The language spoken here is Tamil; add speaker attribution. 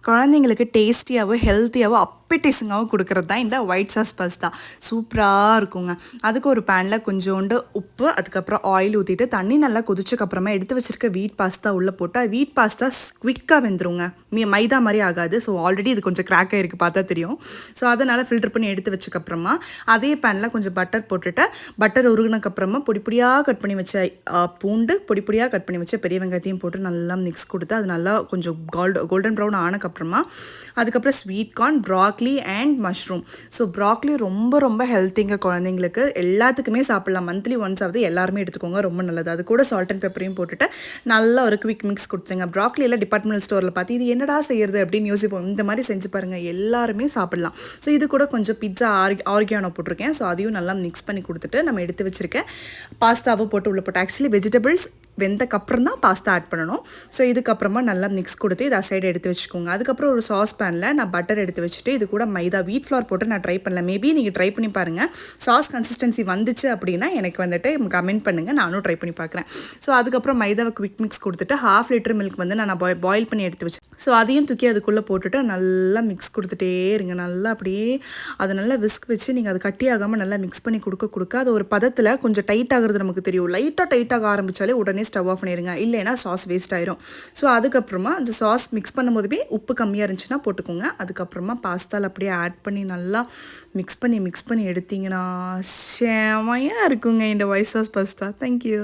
Speaker 1: குழந்தைங்களுக்கு டேஸ்டியாகவும் ஹெல்த்தியாகவும் அப்பெட்டிஸிங்காகவும் கொடுக்குறது தான் இந்த ஒயிட் சாஸ் பாஸ்தா. சூப்பராக இருக்குங்க. அதுக்கு ஒரு பேனில் கொஞ்சோண்டு உப்பு, அதுக்கப்புறம் ஆயில் ஊற்றிட்டு தண்ணி நல்லா கொதிச்சக்கப்புறமா எடுத்து வச்சுருக்க வீட் பாஸ்தா உள்ளே போட்டு வீட் பாஸ்தா குவிக்காக வெந்துருங்க. மைதா மாதிரி ஆகாது. ஸோ ஆல்ரெடி இது கொஞ்சம் கிராக் ஆகிருக்கு, பார்த்தா தெரியும். ஸோ அதனால் ஃபில்டர் பண்ணி எடுத்து வச்சக்கப்புறமா அதே பேனில் கொஞ்சம் பட்டர் போட்டுட்டு பட்டர் உருகினக்கப்புறமா பொடியாக கட் பண்ணி வச்ச பூண்டு, பொடியாக கட் பண்ணி வச்ச பெரிய வெங்காயத்தையும் போட்டு நல்லா மிக்ஸ் கொடுத்து அது நல்லா கொஞ்சம் கோல்டன் ப்ரௌன் ஆனக்கப்புறமா அதுக்கப்புறம் sweet corn, ப்ராக்லி and mushroom. So ப்ராக்லி ரொம்ப ரொம்ப ஹெல்த்திங்க. குழந்தைங்களுக்கு எல்லாத்துக்குமே சாப்பிட்லாம். மந்த்லி ஒன்ஸ் ஆகுது எல்லாருமே எடுத்துக்கோங்க, ரொம்ப நல்லது. அது கூட சால்ட் அண்ட் பெப்பரையும் போட்டுட்டு நல்லா ஒரு குவிக் மிக்ஸ் கொடுத்துருங்க. ப்ராக்லியில் டிபார்ட்மெண்டல் ஸ்டோரில் பார்த்து இது என்னடா செய்யறது அப்படின்னு யோசிப்போம். இந்த மாதிரி செஞ்சு பாருங்கள், எல்லாருமே சாப்பிட்லாம். ஸோ இது கூட கொஞ்சம் பிட்ஸா ஆர்கானோ போட்டிருக்கேன். ஸோ அதையும் நல்லா மிக்ஸ் பண்ணி கொடுத்துட்டு நம்ம எடுத்து வச்சுருக்கேன் பாஸ்தாவை போட்டு உள்ள போட்டு ஆக்சுவலி வெஜிடபிள்ஸ் வெந்தக்கப்புறம் தான் பாஸ்தா ஆட் பண்ணணும். ஸோ இதுக்கப்புறமா நல்லா மிக்ஸ் கொடுத்து இதை சைடு எடுத்து வச்சுக்கோங்க. அதுக்கப்புறம் ஒரு சாஸ் பேனில் நான் பட்டர் எடுத்து வச்சுட்டு இது கூட மைதா வீட் ஃப்ளார் போட்டு நான் ட்ரை பண்ணல. மேபி நீங்கள் ட்ரை பண்ணி பாருங்கள். சாஸ் கன்சிஸ்டன்சி வந்துச்சு அப்படின்னா எனக்கு வந்துட்டு கமெண்ட் பண்ணுங்கள், நானும் ட்ரை பண்ணி பார்க்குறேன். ஸோ அதுக்கப்புறம் மைதாவை குவிக் மிக்ஸ் கொடுத்துட்டு 1/2 லிட்டர் மில்க் வந்து நான் பாயில் பண்ணி எடுத்து வச்சேன். ஸோ அதையும் தூக்கி அதுக்குள்ளே போட்டுட்டு நல்லா மிக்ஸ் கொடுத்துட்டே இருங்க. நல்லா அப்படியே அதை நல்லா விஸ்க் வச்சு நீங்கள் அது கட்டி ஆகாமல் நல்லா மிக்ஸ் பண்ணி கொடுக்க அது ஒரு பதத்தில் கொஞ்சம் டைட் ஆகிறது நமக்கு தெரியும். லைட்டாக டைட்டாக ஆரம்பித்தாலே உடனே ஸ்டவ் ஆஃப் பண்ணிடுங்க, இல்லைன்னா சாஸ் வேஸ்ட் ஆயிரும். ஸோ அதுக்கப்புறமா அந்த சாஸ் மிக்ஸ் பண்ணும்போதுமே உப்பு கம்மியாக இருந்துச்சுன்னா போட்டுக்கோங்க. அதுக்கப்புறமா பாஸ்தாவில் அப்படியே ஆட் பண்ணி நல்லா மிக்ஸ் பண்ணி எடுத்தீங்கன்னா செமையாக இருக்குங்க இந்த ஒயிட் சாஸ் பாஸ்தா. தேங்க்யூ.